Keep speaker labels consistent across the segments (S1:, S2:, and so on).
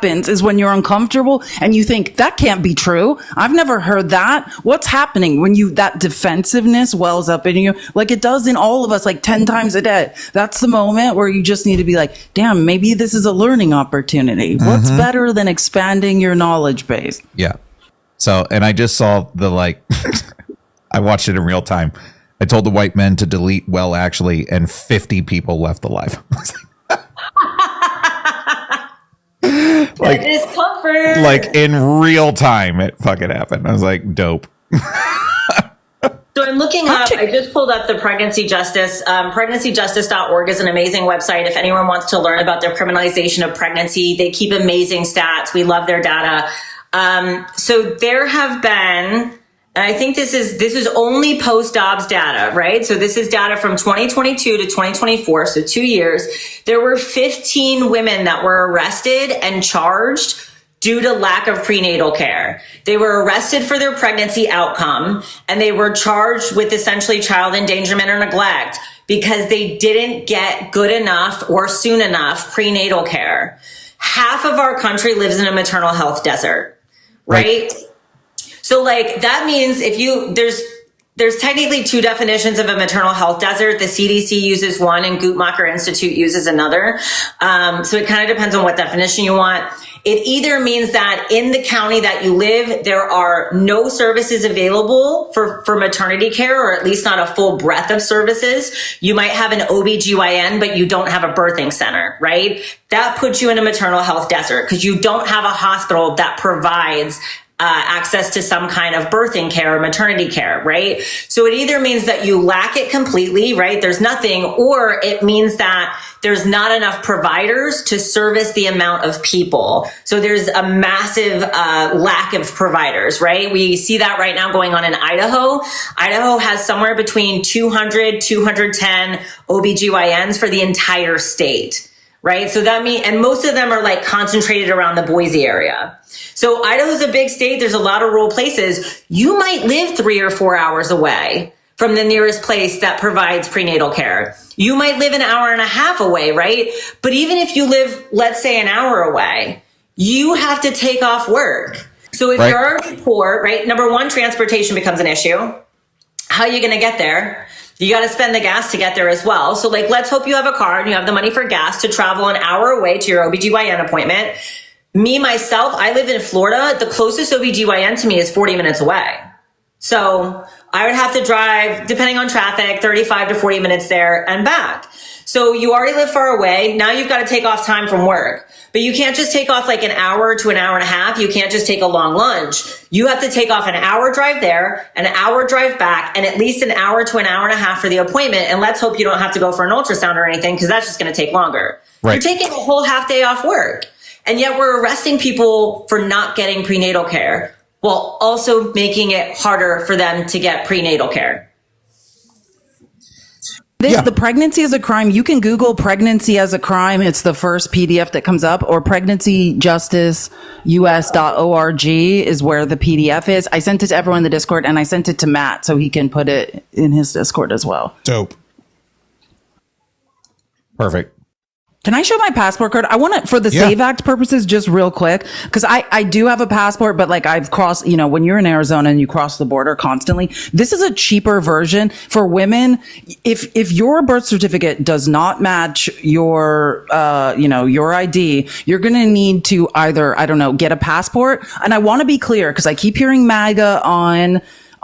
S1: happens is when you're uncomfortable and you think that can't be true. I've never heard that. What's happening when that defensiveness wells up in you, like it does in all of us, like 10 times a day? That's the moment where you just need to be like, damn, maybe this is a learning opportunity. What's better than expanding your knowledge base?
S2: Yeah. So, and I just saw I watched it in real time. I told the white men to delete well, actually, and 50 people left alive.
S3: Like discomfort.
S2: Like in real time, it fucking happened. I was like, dope.
S3: So I'm looking up, I just pulled up the Pregnancy Justice. Pregnancyjustice.org is an amazing website. If anyone wants to learn about the criminalization of pregnancy, they keep amazing stats. We love their data. So there have been, and I think this is only post-Dobbs data, right? So this is data from 2022 to 2024, so 2 years. There were 15 women that were arrested and charged due to lack of prenatal care. They were arrested for their pregnancy outcome, and they were charged with essentially child endangerment or neglect because they didn't get good enough or soon enough prenatal care. Half of our country lives in a maternal health desert, right? So like that means there's technically two definitions of a maternal health desert. The CDC uses one and Guttmacher Institute uses another. So it kind of depends on what definition you want. It either means that in the county that you live, there are no services available for maternity care, or at least not a full breadth of services. You might have an OBGYN, but you don't have a birthing center, right? That puts you in a maternal health desert because you don't have a hospital that provides access to some kind of birthing care or maternity care, right? So it either means that you lack it completely, right? There's nothing, or it means that there's not enough providers to service the amount of people. So there's a massive lack of providers, right? We see that right now going on in Idaho. Idaho has somewhere between 200, 210 OBGYNs for the entire state. Right. So that means, and most of them are like concentrated around the Boise area. So Idaho's a big state. There's a lot of rural places. You might live 3 or 4 hours away from the nearest place that provides prenatal care. You might live an hour and a half away, right? But even if you live, let's say, an hour away, you have to take off work. So if you're already poor, right, number one, transportation becomes an issue. How are you going to get there? You got to spend the gas to get there as well. So like, let's hope you have a car and you have the money for gas to travel an hour away to your OBGYN appointment. Me, myself, I live in Florida. The closest OBGYN to me is 40 minutes away. So I would have to drive, depending on traffic, 35 to 40 minutes there and back. So you already live far away. Now you've got to take off time from work. But you can't just take off like an hour to an hour and a half. You can't just take a long lunch. You have to take off an hour drive there, an hour drive back, and at least an hour to an hour and a half for the appointment. And let's hope you don't have to go for an ultrasound or anything, because that's just going to take longer. Right. You're taking a whole half day off work. And yet we're arresting people for not getting prenatal care, while also making it harder for them to get prenatal care.
S1: The pregnancy is a crime. You can Google pregnancy as a crime. It's the first PDF that comes up, or pregnancyjusticeus.org is where the PDF is. I sent it to everyone in the Discord, and I sent it to Matt so he can put it in his Discord as well.
S2: Dope. Perfect.
S1: Can I show my passport card? I want to, for the Save Act purposes, just real quick, because I do have a passport, but like I've crossed, you know, when you're in Arizona and you cross the border constantly, this is a cheaper version for women. If your birth certificate does not match your, your ID, you're going to need to either, I don't know, get a passport. And I want to be clear, because I keep hearing MAGA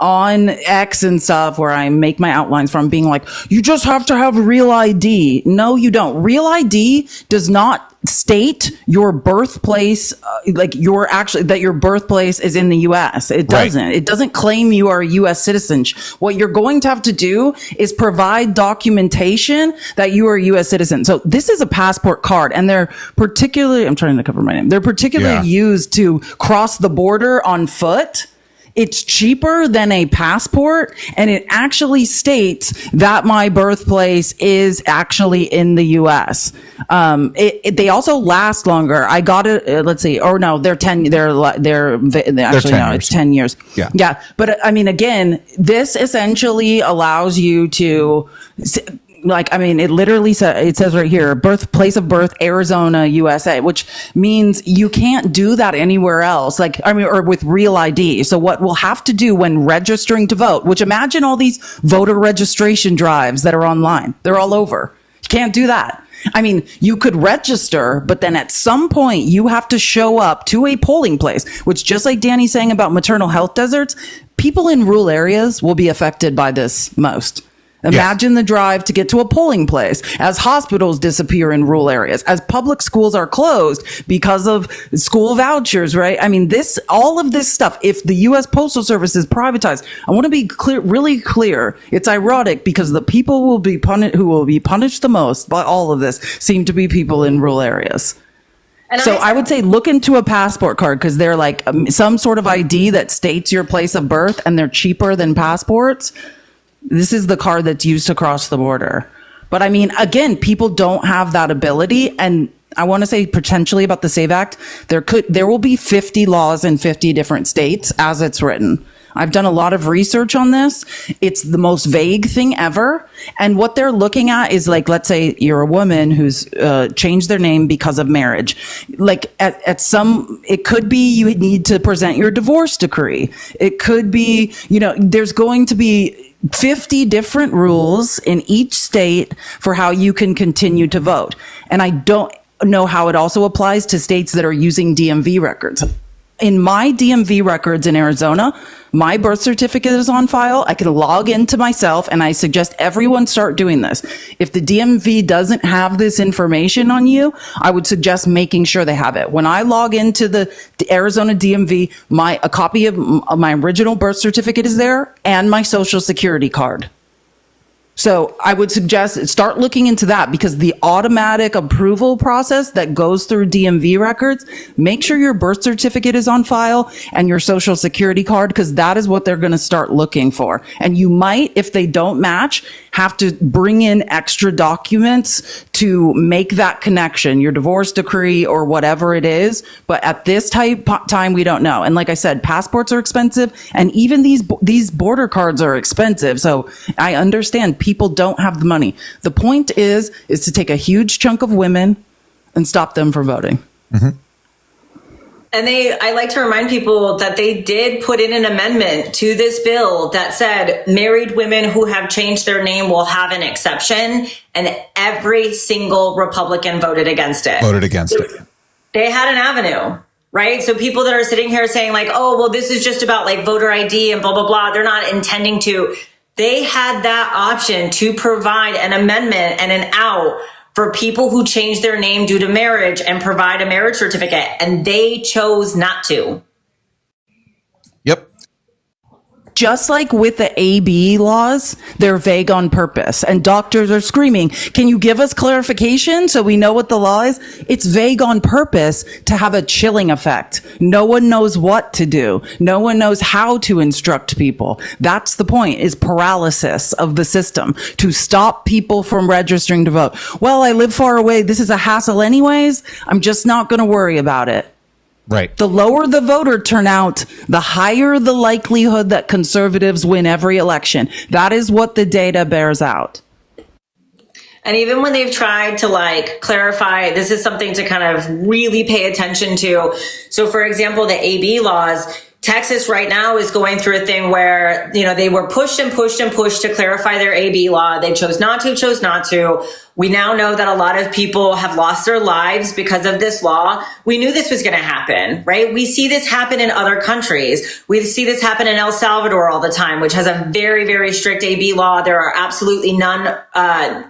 S1: on X and stuff, where I make my outlines from, being like, you just have to have real ID. No, you don't. Real ID does not state your birthplace, that your birthplace is in the U.S. It doesn't. Right. It doesn't claim you are a U.S. citizen. What you're going to have to do is provide documentation that you are a U.S. citizen. So this is a passport card, and they're particularly, I'm trying to cover my name. They're particularly used to cross the border on foot. It's cheaper than a passport, and it actually states that my birthplace is actually in the U.S. They also last longer. I got it. Let's see. Or no, they're 10. They're actually no. It's 10 years. Yeah. But I mean, again, this essentially allows you to. like, I mean, it literally it says right here, birthplace of birth, Arizona, USA, which means you can't do that anywhere else. Like, I mean, or with real ID. So what we'll have to do when registering to vote, which imagine all these voter registration drives that are online. They're all over. You can't do that. I mean, you could register, but then at some point you have to show up to a polling place, which just like Dani's saying about maternal health deserts, people in rural areas will be affected by this most. Imagine the drive to get to a polling place as hospitals disappear in rural areas, as public schools are closed because of school vouchers, right? I mean, all of this stuff, if the U.S. Postal Service is privatized, I want to be clear, really clear. It's ironic because the people who will be punished the most by all of this seem to be people in rural areas. And so I would say look into a passport card because they're like some sort of ID that states your place of birth and they're cheaper than passports. This is the card that's used to cross the border. But I mean, again, people don't have that ability. And I want to say potentially about the SAVE Act, there will be 50 laws in 50 different states as it's written. I've done a lot of research on this. It's the most vague thing ever. And what they're looking at is like, let's say you're a woman who's changed their name because of marriage. Like it could be you need to present your divorce decree. It could be, there's going to be 50 different rules in each state for how you can continue to vote. And I don't know how it also applies to states that are using DMV records. In my DMV records in Arizona, my birth certificate is on file. I can log into myself, and I suggest everyone start doing this. If the DMV doesn't have this information on you, I would suggest making sure they have it. When I log into the Arizona DMV, a copy of my original birth certificate is there and my social security card. So I would suggest start looking into that because the automatic approval process that goes through DMV records, make sure your birth certificate is on file and your social security card because that is what they're going to start looking for. And you might, if they don't match, have to bring in extra documents to make that connection, your divorce decree or whatever it is. But at this time, we don't know. And like I said, passports are expensive and even these border cards are expensive. So I understand people don't have the money. The point is to take a huge chunk of women and stop them from voting.
S2: Mm-hmm.
S3: And I like to remind people that they did put in an amendment to this bill that said married women who have changed their name will have an exception. And every single Republican voted against it. They had an avenue, right? So people that are sitting here saying like, oh, well, this is just about like voter ID and blah, blah, blah. They're not intending to. They had that option to provide an amendment and an out for people who change their name due to marriage and provide a marriage certificate, and they chose not to.
S2: Yep.
S1: Just like with the AB laws, they're vague on purpose. And doctors are screaming, can you give us clarification so we know what the law is? It's vague on purpose to have a chilling effect. No one knows what to do. No one knows how to instruct people. That's the point, is paralysis of the system to stop people from registering to vote. Well, I live far away. This is a hassle anyways. I'm just not going to worry about it.
S2: Right.
S1: The lower the voter turnout, the higher the likelihood that conservatives win every election. That is what the data bears out.
S3: And even when they've tried to like clarify, this is something to kind of really pay attention to. So for example, the AB laws, Texas right now is going through a thing where, they were pushed and pushed and pushed to clarify their AB law. They chose not to. We now know that a lot of people have lost their lives because of this law. We knew this was going to happen, right? We see this happen in other countries. We see this happen in El Salvador all the time, which has a very, very strict AB law. There are absolutely none.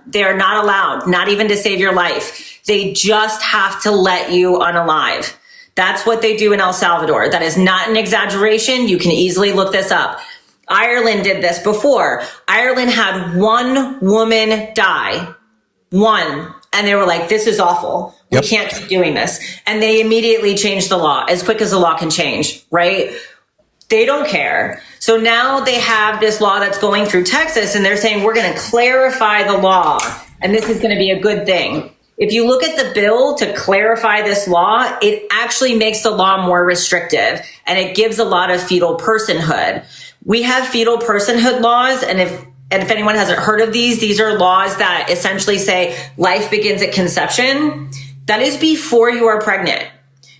S3: They are not allowed, not even to save your life. They just have to let you unalive. That's what they do in El Salvador. That is not an exaggeration. You can easily look this up. Ireland did this before. Ireland had one woman die. One. And they were like, this is awful. Yep. We can't keep doing this. And they immediately changed the law as quick as the law can change, right? They don't care. So now they have this law that's going through Texas and they're saying, we're going to clarify the law. And this is going to be a good thing. If you look at the bill to clarify this law, it actually makes the law more restrictive and it gives a lot of fetal personhood. We have fetal personhood laws, and if and if anyone hasn't heard of these are laws that essentially say life begins at conception. That is before you are pregnant.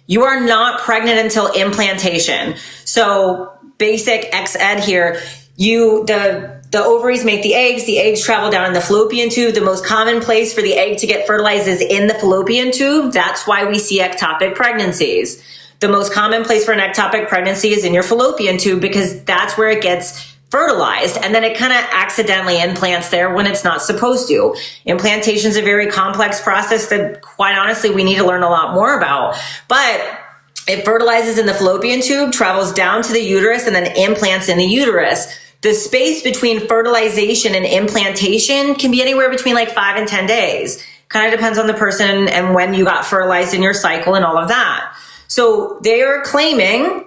S3: You are not pregnant until implantation. So basic ex-ed here, the ovaries make the eggs travel down in the fallopian tube. The most common place for the egg to get fertilized is in the fallopian tube. That's why we see ectopic pregnancies. The most common place for an ectopic pregnancy is in your fallopian tube because that's where it gets fertilized. And then it kind of accidentally implants there when it's not supposed to. Implantation is a very complex process that quite honestly, we need to learn a lot more about. But it fertilizes in the fallopian tube, travels down to the uterus, and then implants in the uterus. The space between fertilization and implantation can be anywhere between like 5 and 10 days. Kind of depends on the person and when you got fertilized in your cycle and all of that. So they are claiming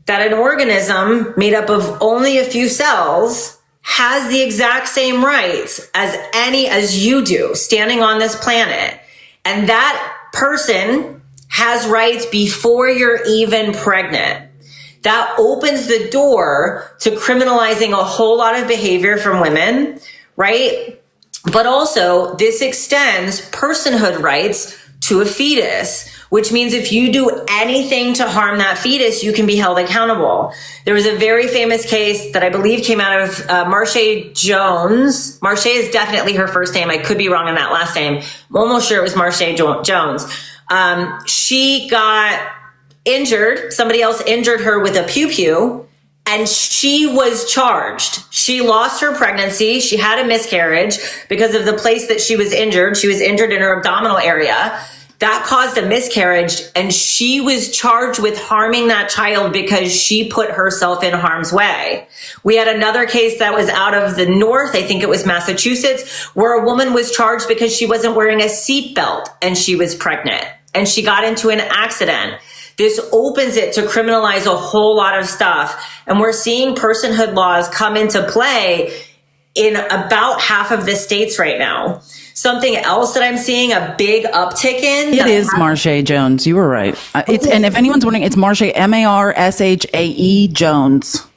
S3: that an organism made up of only a few cells has the exact same rights as you do standing on this planet. And that person has rights before you're even pregnant. That opens the door to criminalizing a whole lot of behavior from women, right? But also this extends personhood rights to a fetus, which means if you do anything to harm that fetus, you can be held accountable. There was a very famous case that I believe came out of Marche Jones. Marche is definitely her first name. I could be wrong on that last name. I'm almost sure it was Marche Jones. She got injured. Somebody else injured her with a pew-pew, and she was charged. She lost her pregnancy. She had a miscarriage because of the place that she was injured. She was injured in her abdominal area. That caused a miscarriage, and she was charged with harming that child because she put herself in harm's way. We had another case that was out of the north, I think it was Massachusetts, where a woman was charged because she wasn't wearing a seatbelt and she was pregnant and she got into an accident. This opens it to criminalize a whole lot of stuff. And we're seeing personhood laws come into play in about half of the states right now. Something else that I'm seeing a big uptick in.
S1: It is Marche Jones. You were right. And if anyone's wondering, it's Marche, Marshae Jones.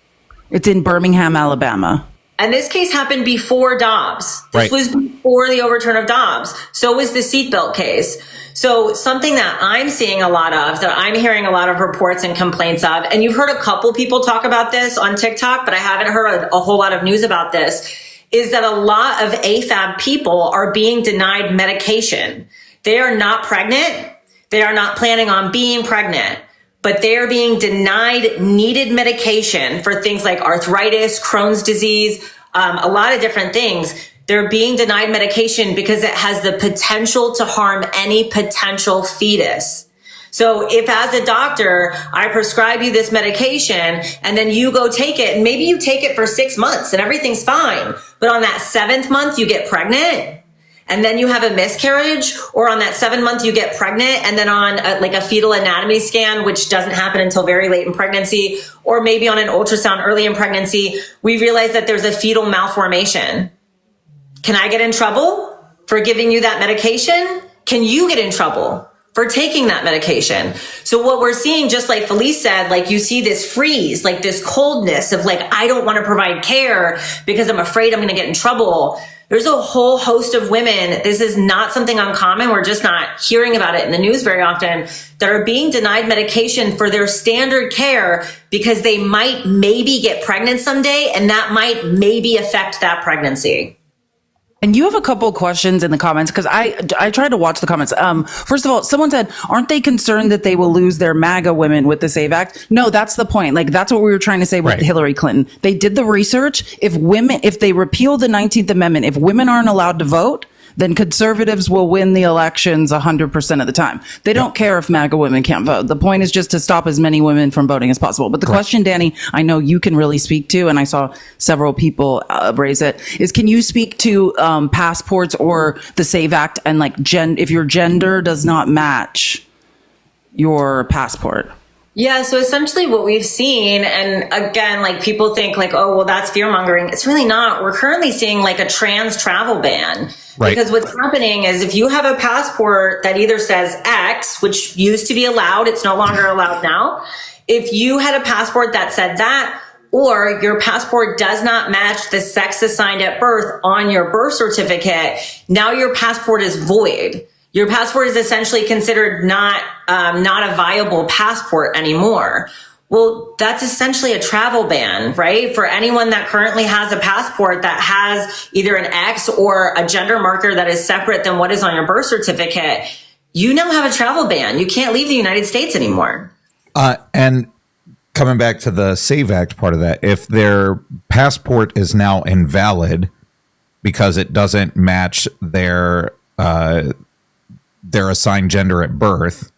S1: It's in Birmingham, Alabama.
S3: And this case happened before Dobbs. This was before the overturn of Dobbs. So was the seatbelt case. So something that I'm seeing a lot of, that I'm hearing a lot of reports and complaints of, and you've heard a couple people talk about this on TikTok, but I haven't heard a whole lot of news about this, is that a lot of AFAB people are being denied medication. They are not pregnant. They are not planning on being pregnant, but they are being denied needed medication for things like arthritis, Crohn's disease, a lot of different things. They're being denied medication because it has the potential to harm any potential fetus. So if as a doctor, I prescribe you this medication and then you go take it, and maybe you take it for 6 months and everything's fine, but on that 7th month you get pregnant and then you have a miscarriage, or on that 7th month you get pregnant and then on a fetal anatomy scan, which doesn't happen until very late in pregnancy, or maybe on an ultrasound early in pregnancy, we realize that there's a fetal malformation. Can I get in trouble for giving you that medication? Can you get in trouble for taking that medication? So what we're seeing, just like Felice said, like you see this freeze, like this coldness of like, I don't want to provide care because I'm afraid I'm going to get in trouble. There's a whole host of women. This is not something uncommon. We're just not hearing about it in the news very often, that are being denied medication for their standard care because they might maybe get pregnant someday, and that might maybe affect that pregnancy.
S1: And you have a couple of questions in the comments, because I tried to watch the comments. First of all, someone said, aren't they concerned that they will lose their MAGA women with the SAVE Act? No, that's the point. Like, that's what we were trying to say with Hillary Clinton. They did the research. If they repeal the 19th Amendment, if women aren't allowed to vote, then conservatives will win the elections 100% of the time. They don't care if MAGA women can't vote. The point is just to stop as many women from voting as possible. But the question, Dani, I know you can really speak to, and I saw several people raise it, is can you speak to passports or the SAVE Act, and like if your gender does not match your passport?
S3: Yeah, so essentially what we've seen, and again, like people think like, oh, well, that's fear mongering. It's really not. We're currently seeing like a trans travel ban. Because what's happening is if you have a passport that either says X, which used to be allowed, it's no longer allowed now. If you had a passport that said that, or your passport does not match the sex assigned at birth on your birth certificate, now your passport is void. Your passport is essentially considered not a viable passport anymore. Well, that's essentially a travel ban, right? For anyone that currently has a passport that has either an X or a gender marker that is separate than what is on your birth certificate, you now have a travel ban. You can't leave the United States anymore.
S2: And coming back to the SAVE Act part of that, if their passport is now invalid because it doesn't match their assigned gender at birth,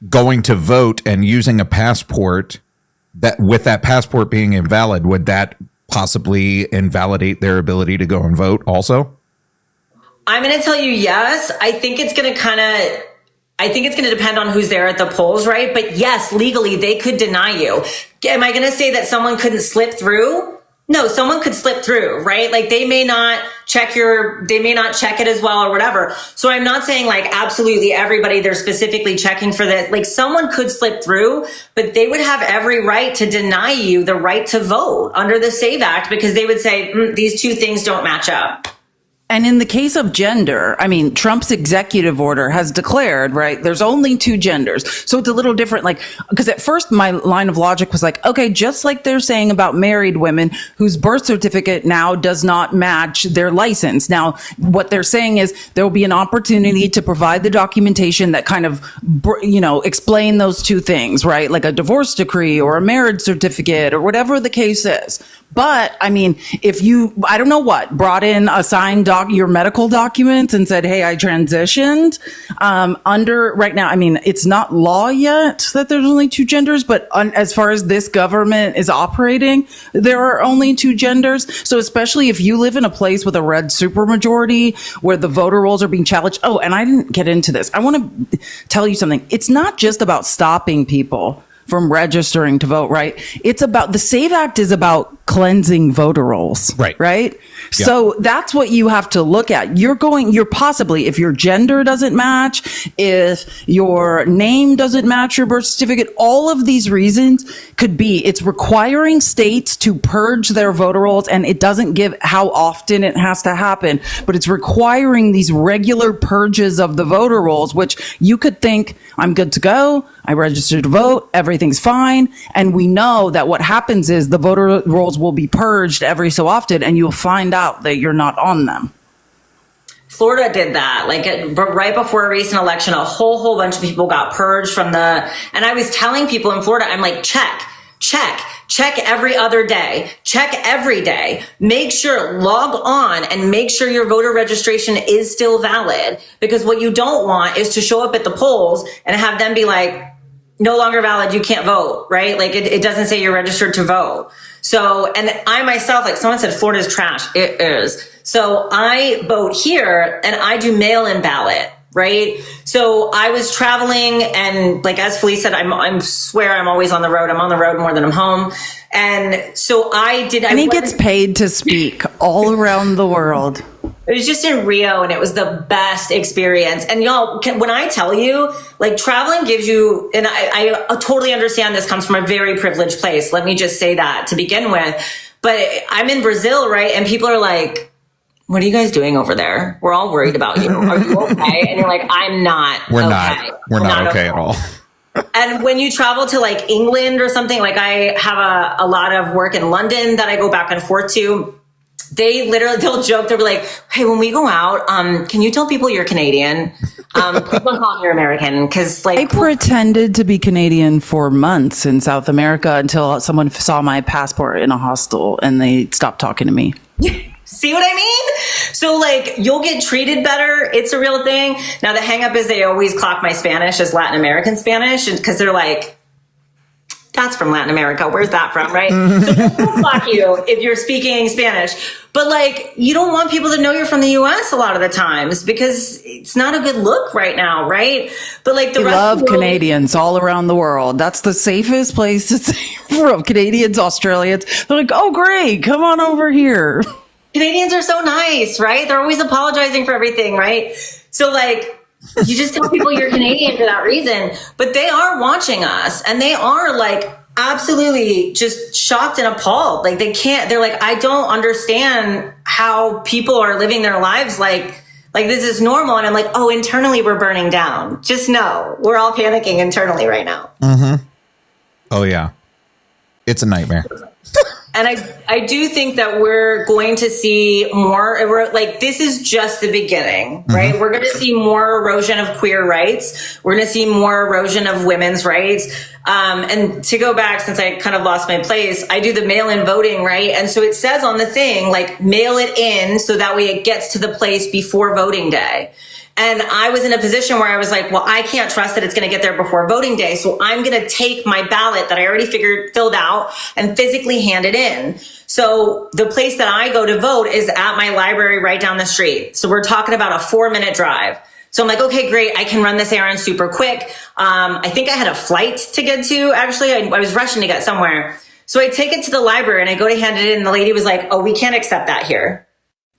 S2: going to vote and using a passport that with that passport being invalid, would that possibly invalidate their ability to go and vote also?
S3: I'm going to tell you yes. I think it's going to depend on who's there at the polls, right? But yes, legally they could deny you. Am I going to say that someone couldn't slip through? No, someone could slip through, right? Like they may not check it as well or whatever. So I'm not saying like absolutely everybody they're specifically checking for this. Like someone could slip through, but they would have every right to deny you the right to vote under the SAVE Act because they would say these two things don't match up.
S1: And in the case of gender, I mean, Trump's executive order has declared, right, there's only two genders. So it's a little different, like, because at first my line of logic was like, okay, just like they're saying about married women whose birth certificate now does not match their license. Now, what they're saying is there will be an opportunity to provide the documentation that kind of, explain those two things, right? Like a divorce decree or a marriage certificate or whatever the case is. But I mean, if you, I don't know what, brought in a signed your medical documents and said, hey, I transitioned under right now. I mean, it's not law yet that there's only two genders, but as far as this government is operating, there are only two genders. So especially if you live in a place with a red supermajority where the voter rolls are being challenged. Oh, and I didn't get into this. I want to tell you something. It's not just about stopping people from registering to vote, right? It's about the SAVE Act is about cleansing voter rolls, right? Yeah. So that's what you have to look at. You're possibly, if your gender doesn't match, if your name doesn't match your birth certificate, all of these reasons could be, it's requiring states to purge their voter rolls, and it doesn't give how often it has to happen, but it's requiring these regular purges of the voter rolls, which you could think, I'm good to go, I registered to vote, everything's fine. And we know that what happens is the voter rolls will be purged every so often, and you'll find out that you're not on them.
S3: Florida did that. Like right before a recent election, a whole bunch of people got purged from and I was telling people in Florida, I'm like, check every other day, check every day, make sure, log on and make sure your voter registration is still valid. Because what you don't want is to show up at the polls and have them be like, no longer valid, you can't vote, right? Like it doesn't say you're registered to vote. So, and I myself, like someone said, Florida's trash. It is. So I vote here and I do mail-in ballot, right? So I was traveling and like, as Felice said, I swear I'm always on the road. I'm on the road more than I'm home. And so And
S1: he gets paid to speak all around the world.
S3: It was just in Rio and it was the best experience. And y'all, when I tell you, like traveling gives you, and I totally understand this comes from a very privileged place. Let me just say that to begin with. But I'm in Brazil, right? And people are like, what are you guys doing over there? We're all worried about you. Are you okay? And you're like, I'm not.
S2: We're not okay at all.
S3: And when you travel to like England or something, like I have a lot of work in London that I go back and forth to. They'll joke. They'll be like, hey, when we go out, can you tell people you're Canadian? Please don't call me you're American. Cause like
S1: I pretended to be Canadian for months in South America until someone saw my passport in a hostel and they stopped talking to me.
S3: See what I mean? So like you'll get treated better. It's a real thing. Now the hang up is they always clock my Spanish as Latin American Spanish because they're like, that's from Latin America. Where's that from? Right. So they'll block you if you're speaking Spanish, but like, you don't want people to know you're from the US a lot of the times because it's not a good look right now. Right. But like
S1: we love Canadians all around the world. That's the safest place to say from. Canadians, Australians. They're like, oh, great. Come on over here.
S3: Canadians are so nice, right? They're always apologizing for everything. Right. So like, you just tell people you're Canadian for that reason, but they are watching us and they are like absolutely just shocked and appalled. Like they're like, I don't understand how people are living their lives like this is normal. And I'm like, oh, internally we're burning down. Just know we're all panicking internally right now.
S2: Mm-hmm. Oh yeah. It's a nightmare.
S3: And I do think that we're going to see more, this is just the beginning, right? Mm-hmm. We're going to see more erosion of queer rights. We're going to see more erosion of women's rights. And to go back, since I kind of lost my place, I do the mail-in voting, right? And so it says on the thing, like, mail it in so that way it gets to the place before voting day. And I was in a position where I was like, well, I can't trust that it's going to get there before voting day. So I'm going to take my ballot that I already filled out and physically hand it in. So the place that I go to vote is at my library right down the street. So we're talking about a 4-minute drive. So I'm like, okay, great. I can run this errand super quick. I think I had a flight to get to. Actually, I was rushing to get somewhere. So I take it to the library and I go to hand it in. And the lady was like, oh, we can't accept that here.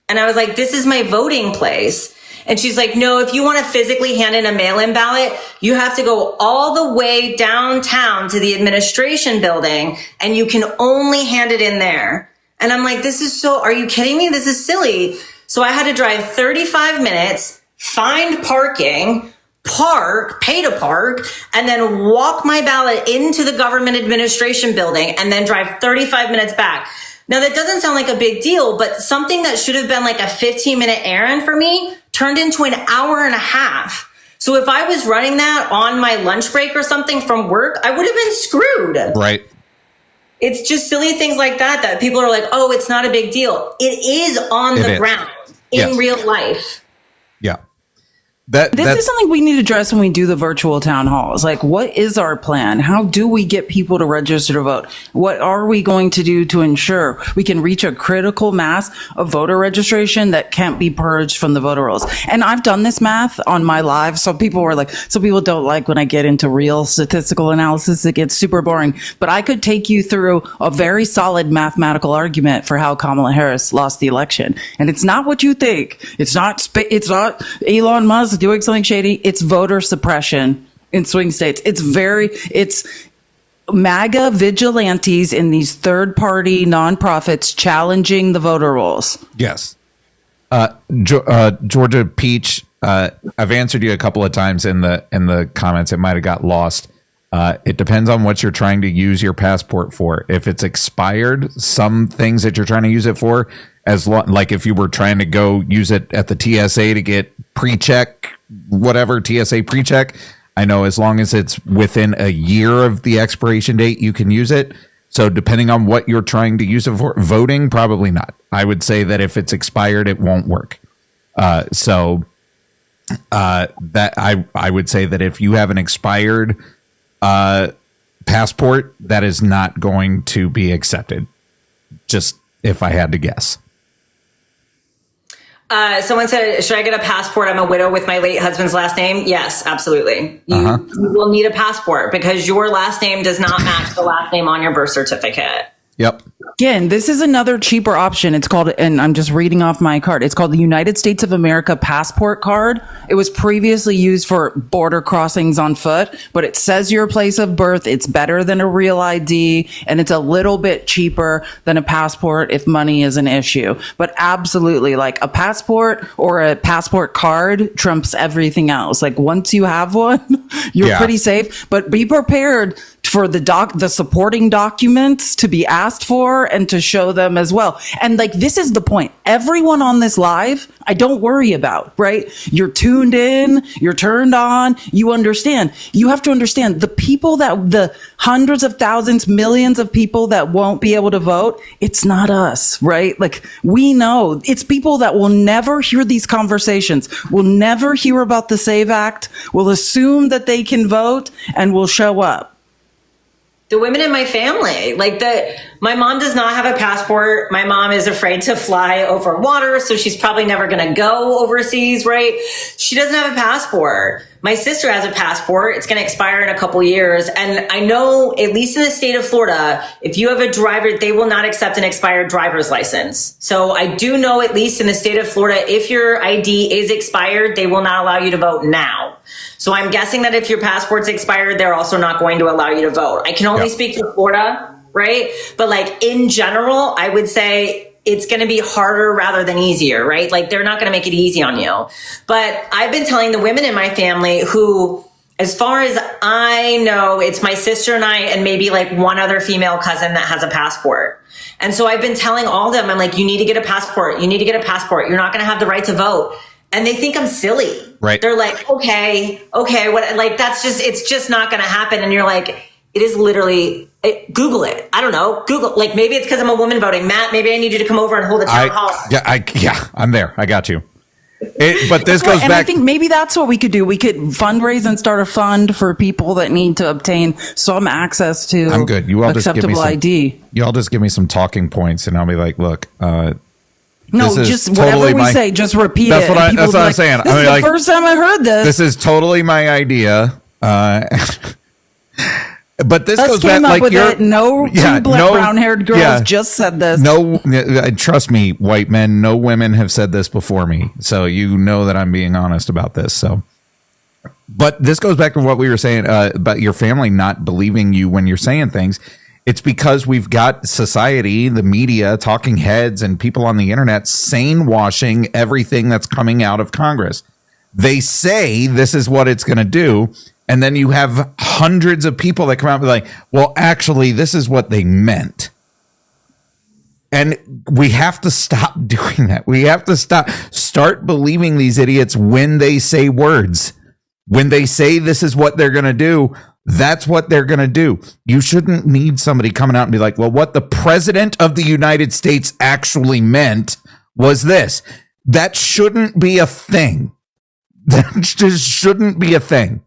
S3: And I was like, this is my voting place. And she's like, no, if you want to physically hand in a mail-in ballot, you have to go all the way downtown to the administration building and you can only hand it in there. And I'm like, are you kidding me? This is silly. So I had to drive 35 minutes, find parking, pay to park, and then walk my ballot into the government administration building and then drive 35 minutes back. Now, that doesn't sound like a big deal, but something that should have been like a 15-minute errand for me turned into an hour and a half. So if I was running that on my lunch break or something from work, I would have been screwed.
S2: Right.
S3: It's just silly things like that people are like, oh, it's not a big deal. It is on the ground in real life.
S2: Yeah.
S1: This is something we need to address when we do the virtual town halls. Like, what is our plan? How do we get people to register to vote? What are we going to do to ensure we can reach a critical mass of voter registration that can't be purged from the voter rolls? And I've done this math on my live. So people don't like when I get into real statistical analysis. It gets super boring. But I could take you through a very solid mathematical argument for how Kamala Harris lost the election. And it's not what you think. It's not Elon Musk doing something shady. It's voter suppression in swing states. It's MAGA vigilantes in these third-party nonprofits challenging the voter rolls.
S2: Yes. Georgia Peach, I've answered you a couple of times in the comments. It might have got lost. It depends on what you're trying to use your passport for. If it's expired, some things that you're trying to use it for, like if you were trying to go use it at the TSA to get pre-check, whatever, TSA pre-check, I know as long as it's within a year of the expiration date, you can use it. So depending on what you're trying to use it for, voting, probably not. I would say that if it's expired, it won't work. That I would say that if you have an expired passport, that is not going to be accepted. Just if I had to guess.
S3: Someone said, should I get a passport? I'm a widow with my late husband's last name. Yes, absolutely. You will need a passport because your last name does not match the last name on your birth certificate.
S2: Yep.
S1: Again, this is another cheaper option. It's called, and I'm just reading off my card. It's called the United States of America Passport Card. It was previously used for border crossings on foot, but it says your place of birth. It's better than a real ID, and it's a little bit cheaper than a passport if money is an issue. But absolutely, like a passport or a passport card trumps everything else. Like once you have one, you're pretty safe, but be prepared for the supporting documents to be asked for and to show them as well. And like, this is the point. Everyone on this live, I don't worry about, right? You're tuned in, you're turned on, you understand. You have to understand the hundreds of thousands, millions of people that won't be able to vote. It's not us, right? Like we know it's people that will never hear these conversations, will never hear about the SAVE Act, will assume that they can vote and will show up.
S3: The women in my family, my mom does not have a passport. My mom is afraid to fly over water, so she's probably never going to go overseas, right? She doesn't have a passport. My sister has a passport. It's going to expire in a couple years. And I know, at least in the state of Florida, if you have a driver, they will not accept an expired driver's license. So I do know, at least in the state of Florida, if your ID is expired, they will not allow you to vote now. So I'm guessing that if your passport's expired, they're also not going to allow you to vote. I can only speak for Florida, right? But like in general, I would say it's going to be harder rather than easier, right? Like they're not going to make it easy on you. But I've been telling the women in my family who, as far as I know, it's my sister and I and maybe like one other female cousin that has a passport. And so I've been telling all of them, I'm like, you need to get a passport. You need to get a passport. You're not going to have the right to vote. And they think I'm silly.
S2: Right.
S3: They're like, okay, what? Like, it's just not going to happen. And you're like, it is literally, Google it. I don't know. Google, like maybe it's because I'm a woman voting. Matt, maybe I need you to come over and hold a town hall.
S2: Yeah, I'm there. I got you. But this goes
S1: and
S2: back.
S1: I think maybe that's what we could do. We could fundraise and start a fund for people that need to obtain some access to
S2: I'm good. You all just give me
S1: acceptable
S2: some
S1: ID.
S2: You all just give me some talking points, and I'll be like, look.
S1: No, just
S2: totally
S1: whatever we say, just repeat
S2: that's
S1: it.
S2: What that's what I'm
S1: like,
S2: saying.
S1: This
S2: I mean,
S1: is
S2: like,
S1: the first time I heard this.
S2: This is totally my idea. But this goes back like
S1: brown-haired girls just said this.
S2: No, trust me, white men, no women have said this before me. So you know that I'm being honest about this. So, but this goes back to what we were saying about your family not believing you when you're saying things. It's because we've got society, the media, talking heads, and people on the internet sane washing everything that's coming out of Congress. They say this is what it's going to do. And then you have hundreds of people that come out and be like, well, actually, this is what they meant. And we have to stop doing that. We have to start believing these idiots when they say words. When they say this is what they're going to do, that's what they're going to do. You shouldn't need somebody coming out and be like, well, what the president of the United States actually meant was this. That shouldn't be a thing. That just shouldn't be a thing.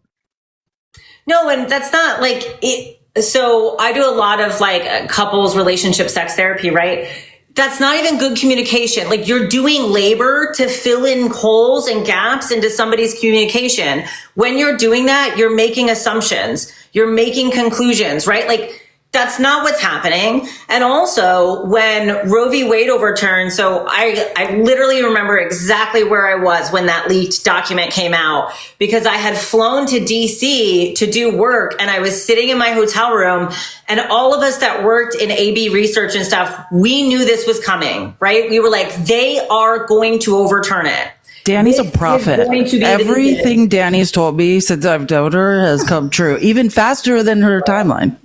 S3: No, and that's not like it. So I do a lot of like couples, relationship, sex therapy, right? That's not even good communication. Like you're doing labor to fill in holes and gaps into somebody's communication. When you're doing that, you're making assumptions. You're making conclusions, right? Like that's not what's happening. And also when Roe v. Wade overturned, so I literally remember exactly where I was when that leaked document came out, because I had flown to DC to do work and I was sitting in my hotel room, and all of us that worked in AB research and stuff, we knew this was coming, right? We were like, they are going to overturn it.
S1: Dani's a prophet. Everything Dani's told me since I've told her has come true, even faster than her timeline.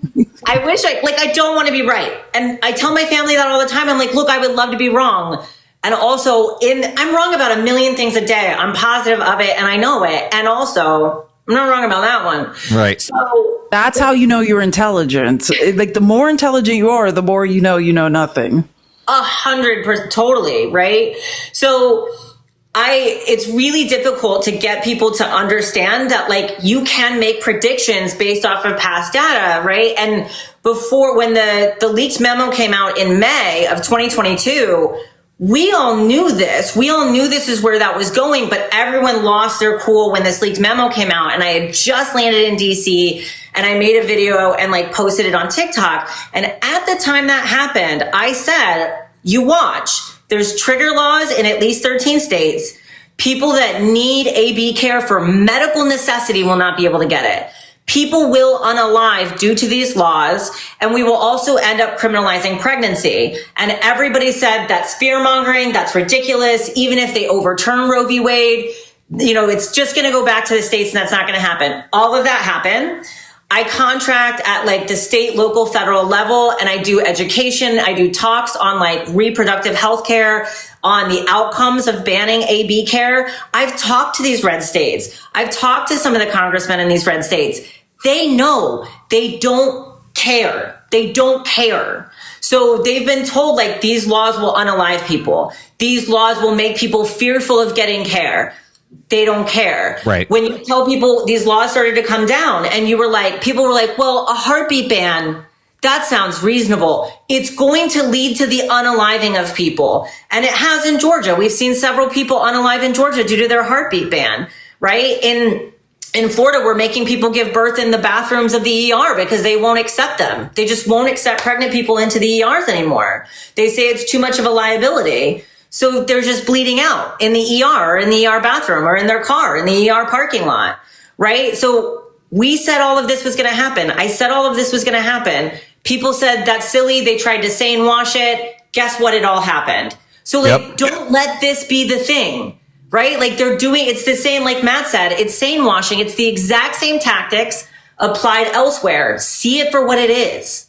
S3: I wish I don't want to be right. And I tell my family that all the time. I'm like, look, I would love to be wrong. And also I'm wrong about a million things a day. I'm positive of it and I know it. And also I'm not wrong about that one.
S2: Right.
S3: So
S1: that's how you know you're intelligent. Like the more intelligent you are, the more you know nothing.
S3: 100%, totally. Right. So it's really difficult to get people to understand that like you can make predictions based off of past data, right? And before, when the leaked memo came out in May of 2022, we all knew this. We all knew this is where that was going, but everyone lost their cool when this leaked memo came out. And I had just landed in DC and I made a video and like posted it on TikTok. And at the time that happened, I said, you watch. There's trigger laws in at least 13 states. People that need AB care for medical necessity will not be able to get it. People will unalive due to these laws, and we will also end up criminalizing pregnancy. And everybody said that's fear mongering, that's ridiculous. Even if they overturn Roe v. Wade, it's just going to go back to the states and that's not going to happen. All of that happened. I contract at like the state, local, federal level, and I do education. I do talks on like reproductive health care, on the outcomes of banning AB care. I've talked to these red states. I've talked to some of the congressmen in these red states. They know they don't care. They don't care. So they've been told like these laws will unalive people. These laws will make people fearful of getting care. They don't care.
S2: Right.
S3: When you tell people these laws started to come down and people were like, well, a heartbeat ban, that sounds reasonable. It's going to lead to the unaliving of people. And it has in Georgia. We've seen several people unalive in Georgia due to their heartbeat ban, right? in Florida, we're making people give birth in the bathrooms of the ER because they won't accept them. They just won't accept pregnant people into the ERs anymore. They say it's too much of a liability. So they're just bleeding out in the ER, or in the ER bathroom, or in their car, in the ER parking lot, right? So we said all of this was going to happen. I said all of this was going to happen. People said that's silly. They tried to sane wash it. Guess what? It all happened. So like, don't let this be the thing. Right? Like they're doing, it's the same, like Matt said, it's sane washing. It's the exact same tactics applied elsewhere. See it for what it is.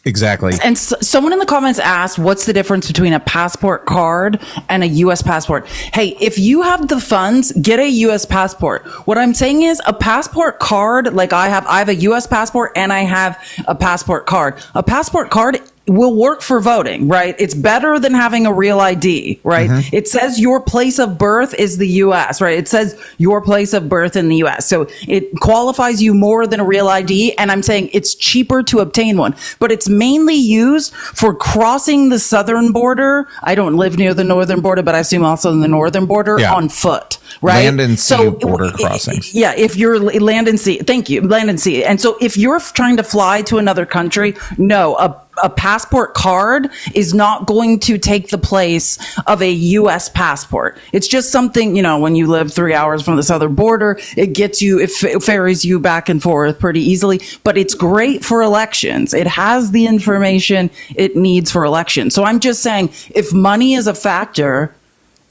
S2: Exactly.
S1: And someone in the comments asked, what's the difference between a passport card and a U.S. passport? Hey, if you have the funds, get a U.S. passport. What I'm saying is a passport card, like I have a U.S. passport and I have a passport card. A passport card will work for voting, right? It's better than having a real ID, right? Mm-hmm. It says your place of birth is the U.S., right? It says your place of birth in the U.S. So it qualifies you more than a real ID. And I'm saying it's cheaper to obtain one, but it's mainly used for crossing the southern border. I don't live near the northern border, but I assume also in the northern border on foot, right?
S2: Land and sea border crossings.
S1: Yeah. If you're land and sea, thank you, land and sea. And so if you're trying to fly to another country, no, a passport card is not going to take the place of a U.S. passport. It's just something, when you live 3 hours from the southern border, it ferries you back and forth pretty easily, but it's great for elections. It has the information it needs for elections. So I'm just saying, if money is a factor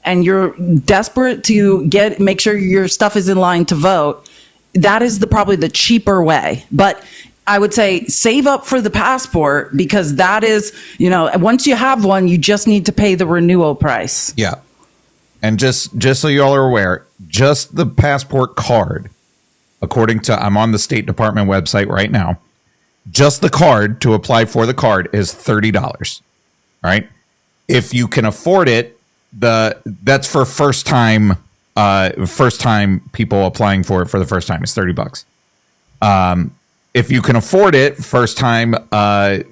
S1: and you're desperate to make sure your stuff is in line to vote, that is probably the cheaper way. But I would say save up for the passport, because that is, once you have one, you just need to pay the renewal price.
S2: Yeah. And just so you all are aware, just the passport card, according to, I'm on the State Department website right now, just the card, to apply for the card, is $30. All right. If you can afford it, that's for first time people applying for it for the first time, is $30. If you can afford it first time,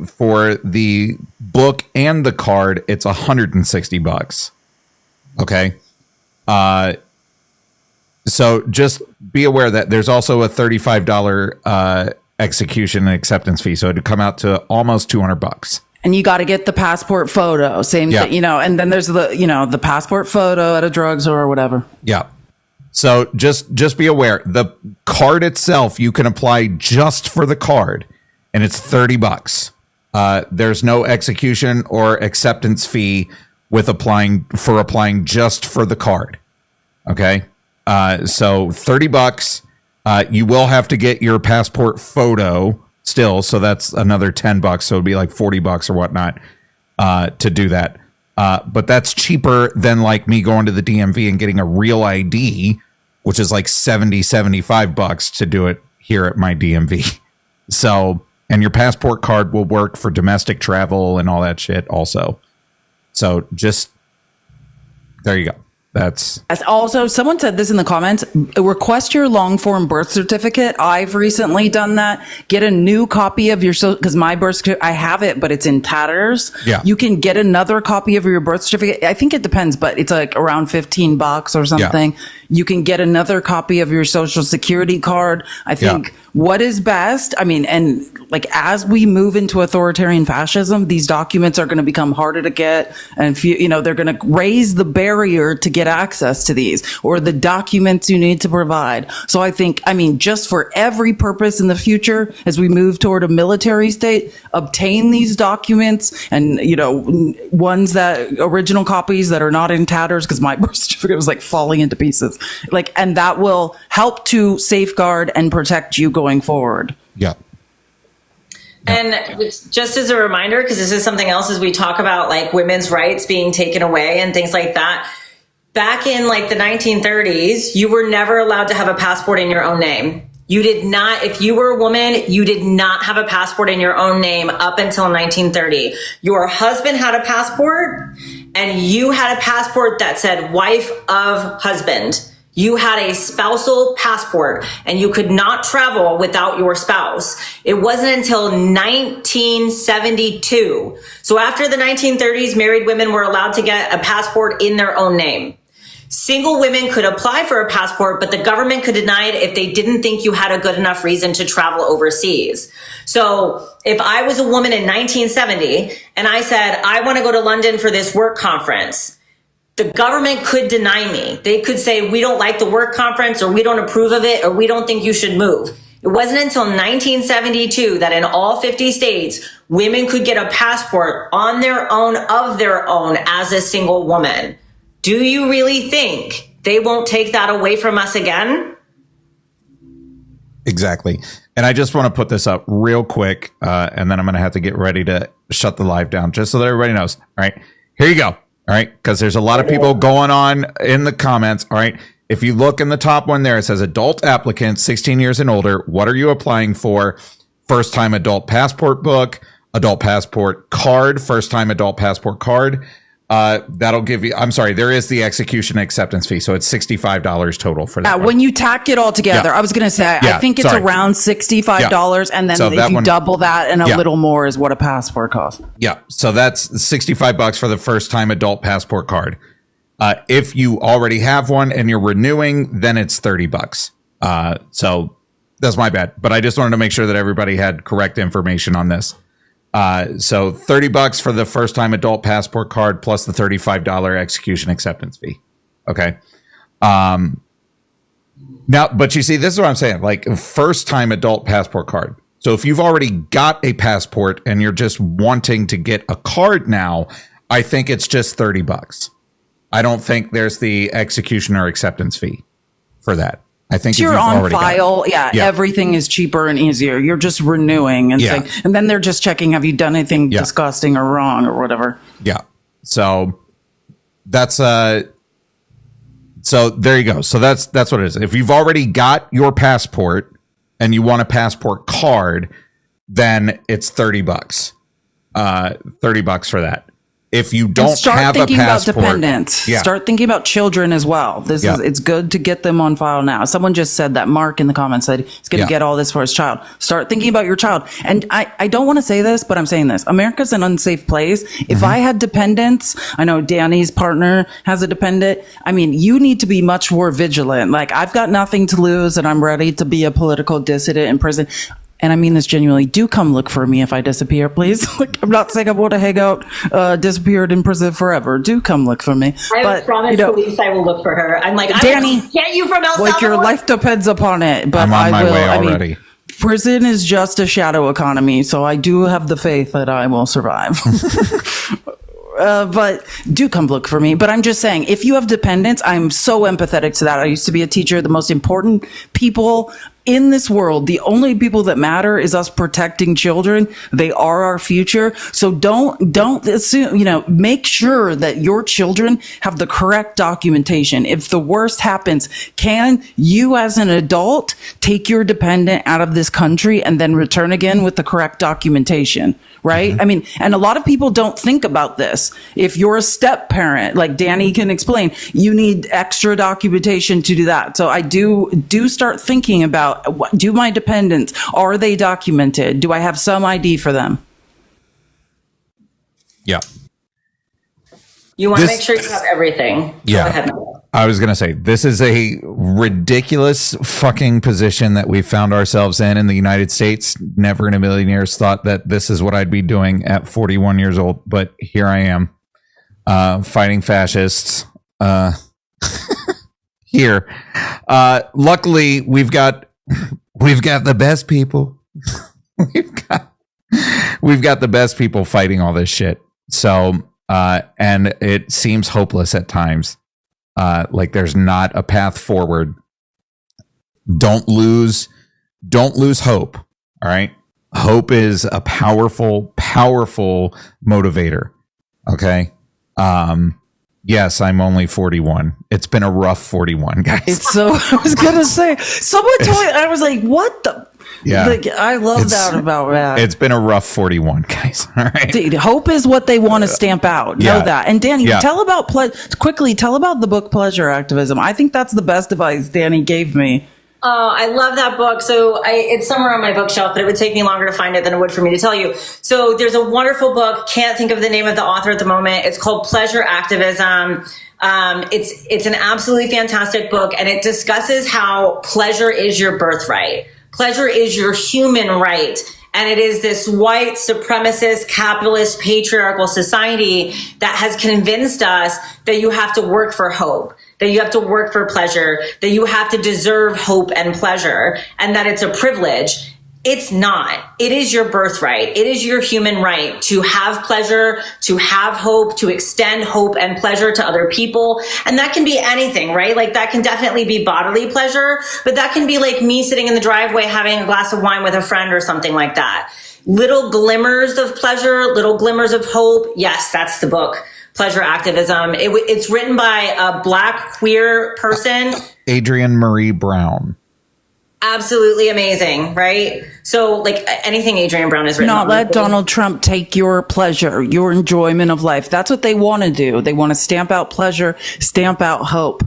S2: for the book and the card, it's $160. Okay. So just be aware that there's also a $35 execution and acceptance fee. So it'd come out to almost $200.
S1: And you got to get the passport photo, thing, and then there's the passport photo at a drugstore or whatever.
S2: Yeah. So just be aware, the card itself, you can apply just for the card, and it's $30. There's no execution or acceptance fee with applying just for the card. Okay. So $30. You will have to get your passport photo still. So that's another $10. So it'd be like $40 or whatnot, to do that. But that's cheaper than like me going to the DMV and getting a real ID, which is like $75 to do it here at my DMV. So, and your passport card will work for domestic travel and all that shit also. So just, there you go. That's
S1: also, someone said this in the comments, request your long form birth certificate. I've recently done that. Get a new copy of your, because my birth certificate, I have it, but it's in tatters.
S2: Yeah.
S1: You can get another copy of your birth certificate. I think it depends, but it's like around $15 or something. Yeah. You can get another copy of your social security card. I think what is best, and like as we move into authoritarian fascism, these documents are going to become harder to get. And they're going to raise the barrier to get access to these, or the documents you need to provide. So I think, just for every purpose in the future, as we move toward a military state, obtain these documents and, original copies that are not in tatters, because my birth certificate was like falling into pieces. And that will help to safeguard and protect you going forward.
S2: Yeah.
S3: And just as a reminder, because this is something else as we talk about like women's rights being taken away and things like that. Back in like the 1930s, you were never allowed to have a passport in your own name. You did not, if you were a woman, you did not have a passport in your own name up until 1930. Your husband had a passport and you had a passport that said wife of husband. You had a spousal passport and you could not travel without your spouse. It wasn't until 1972. So after the 1930s, married women were allowed to get a passport in their own name. Single women could apply for a passport, but the government could deny it if they didn't think you had a good enough reason to travel overseas. So if I was a woman in 1970 and I said, I want to go to London for this work conference, the government could deny me. They could say, we don't like the work conference, or we don't approve of it, or we don't think you should move. It wasn't until 1972 that in all 50 states, women could get a passport on their own, of their own, as a single woman. Do you really think they won't take that away from us again?
S2: Exactly. And I just want to put this up real quick, and then I'm going to have to get ready to shut the live down, just so that everybody knows. All right, here you go. All right, because there's a lot of people going on in the comments. All right, if you look in the top one there, it says adult applicant, 16 years and older. What are you applying for? First time adult passport book, adult passport card, first time adult passport card. That'll give you, I'm sorry, there is the execution acceptance fee. So it's $65 total for that.
S1: When you tack it all together, I was going to say, I think it's around $65. And then if you double that and a little more is what a passport costs.
S2: Yeah. So that's $65 for the first time adult passport card. If you already have one and you're renewing, then it's $30. So that's my bad, but I just wanted to make sure that everybody had correct information on this. So $30 for the first time adult passport card plus the $35 execution acceptance fee. Okay. Now, but you see, this is what I'm saying, like first time adult passport card. So if you've already got a passport and you're just wanting to get a card now, I think it's just $30. I don't think there's the execution or acceptance fee for that. I think if
S1: you're on file, everything is cheaper and easier. You're just renewing and saying, and then they're just checking, have you done anything disgusting or wrong or whatever?
S2: Yeah. So that's so there you go. So that's what it is. If you've already got your passport and you want a passport card, then it's $30. $30 for that. If you don't have a passport,
S1: about dependents. Start thinking about children as well. It's good to get them on file now. Someone just said that. Mark in the comments said he's going to get all this for his child. Start thinking about your child. And I don't want to say this, but I'm saying this. America's an unsafe place. If I had dependents, I know Dani's partner has a dependent. I mean, you need to be much more vigilant. Like, I've got nothing to lose and I'm ready to be a political dissident in prison. And I mean this genuinely. Do come look for me if I disappear, please. Like, I'm not saying I want to hang out, disappeared in prison forever. Do come look for me.
S3: I promise Felice I will look for her. I'm like,
S1: Dani,
S3: I get you from El Salvador.
S1: Like, your life depends upon it. But
S2: I'm on my way already.
S1: I mean, prison is just a shadow economy, so I do have the faith that I will survive. But do come look for me. But I'm just saying, if you have dependents, I'm so empathetic to that. I used to be a teacher. The most important people in this world, the only people that matter is us protecting children. They are our future. So don't assume, make sure that your children have the correct documentation. If the worst happens, can you as an adult take your dependent out of this country and then return again with the correct documentation? Right? I mean, and a lot of people don't think about this. If you're a step parent, like Dani can explain, you need extra documentation to do that. So I do start thinking about, do my dependents, are they documented? Do I have some ID for them?
S3: Yeah. You want to make sure you have everything.
S2: Yeah. Go ahead. I was going to say, this is a ridiculous fucking position that we found ourselves in the United States. Never in a million years thought that this is what I'd be doing at 41 years old. But here I am, fighting fascists here. Luckily, we've got the best people. we've got the best people fighting all this shit. So, and it seems hopeless at times. Like there's not a path forward. Don't lose hope. All right. Hope is a powerful motivator. Okay. Yes, I'm only 41. It's been a rough 41, guys.
S1: I was going to say, someone told me, I was like, what the? Yeah. Like, I love that about that.
S2: It's been a rough 41, guys. All right.
S1: Dude, hope is what they want to stamp out. Know that. And Dani, tell about the book Pleasure Activism. I think that's the best advice Dani gave me.
S3: Oh, I love that book. So it's somewhere on my bookshelf, but it would take me longer to find it than it would for me to tell you. So there's a wonderful book. Can't think of the name of the author at the moment. It's called Pleasure Activism. It's an absolutely fantastic book, and it discusses how pleasure is your birthright. Pleasure is your human right. And it is this white supremacist, capitalist, patriarchal society that has convinced us that you have to work for hope, that you have to work for pleasure, that you have to deserve hope and pleasure, and that it's a privilege. It's not. It is your birthright. It is your human right to have pleasure, to have hope, to extend hope and pleasure to other people. And that can be anything, right? Like that can definitely be bodily pleasure, but that can be like me sitting in the driveway having a glass of wine with a friend or something like that. Little glimmers of pleasure, little glimmers of hope. Yes, that's the book. Pleasure Activism. It's written by a Black queer person.
S2: Adrienne Marie Brown.
S3: Absolutely amazing, right? So, like anything Adrienne Brown has written.
S1: Not let Donald Trump take your pleasure, your enjoyment of life. That's what they want to do. They want to stamp out pleasure, stamp out hope.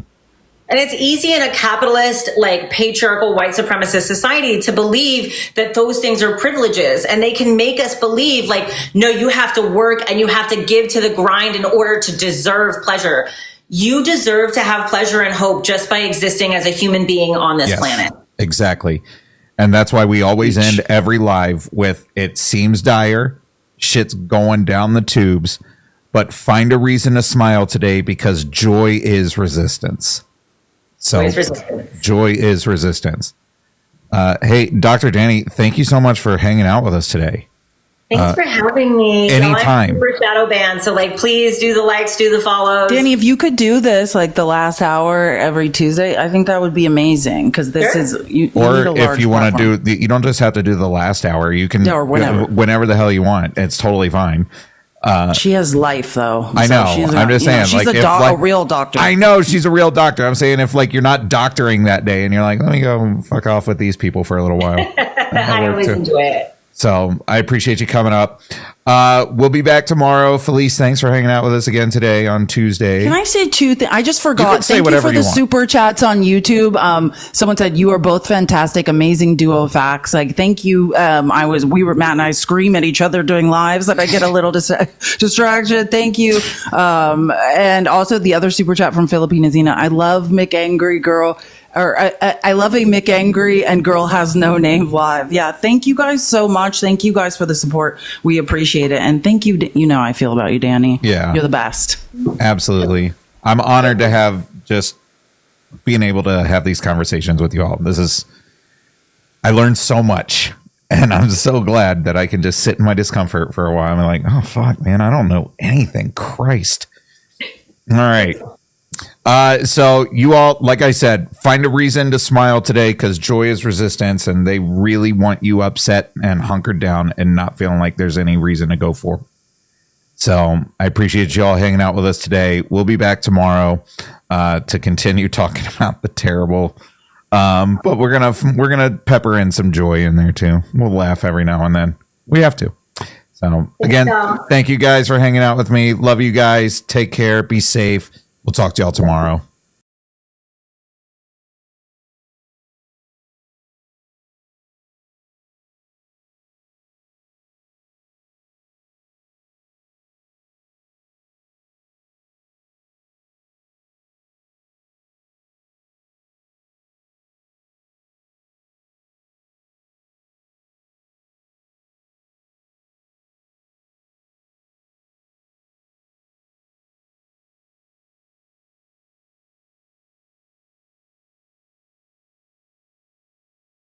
S3: And it's easy in a capitalist, like patriarchal, white supremacist society to believe that those things are privileges. And they can make us believe like, no, you have to work and you have to give to the grind in order to deserve pleasure. You deserve to have pleasure and hope just by existing as a human being on this planet.
S2: Exactly. And that's why we always end every live with it seems dire, shit's going down the tubes, but find a reason to smile today because joy is resistance. So joy is resistance. Hey, Dr. Dani, thank you so much for hanging out with us today.
S3: Thanks for having me.
S2: Anytime.
S3: I'm super shadow banned, so like, please do the likes, do the follows.
S1: Dani, if you could do this like the last hour every Tuesday, I think that would be amazing because this is.
S2: Or if you want to do, you don't just have to do the last hour. You can
S1: or
S2: whenever the hell you want. It's totally fine.
S1: She has life though.
S2: I know. I'm just saying,
S1: she's
S2: like,
S1: a real doctor.
S2: I know she's a real doctor. I'm saying if like you're not doctoring that day and you're like, let me go fuck off with these people for a little while.
S3: I always enjoy it.
S2: So I appreciate you coming up. We'll be back tomorrow. Felice, thanks for hanging out with us again today on Tuesday.
S1: Can I say two things? I just forgot.
S2: Thank you
S1: for the super chats on YouTube. Someone said you are both fantastic, amazing duo of facts. Like, thank you. Matt and I scream at each other doing lives that I get a little distraction. Thank you. And also the other super chat from Filipina Zena. I love McAngry Girl. Or I love a McAngry and Girl Has No Name live. Yeah, thank you guys so much. Thank you guys for the support. We appreciate it. And thank you. You know how I feel about you, Dani.
S2: Yeah.
S1: You're the best.
S2: Absolutely. I'm honored to have just being able to have these conversations with you all. I learned so much. And I'm so glad that I can just sit in my discomfort for a while. I'm like, oh, fuck, man, I don't know anything. Christ. All right. So you all, like I said, find a reason to smile today because joy is resistance and they really want you upset and hunkered down and not feeling like there's any reason to go for. So I appreciate you all hanging out with us today. We'll be back tomorrow to continue talking about the terrible. But we're gonna pepper in some joy in there too. We'll laugh every now and then. We have to. So again, thank you guys for hanging out with me. Love you guys. Take care. Be safe. We'll talk to y'all tomorrow.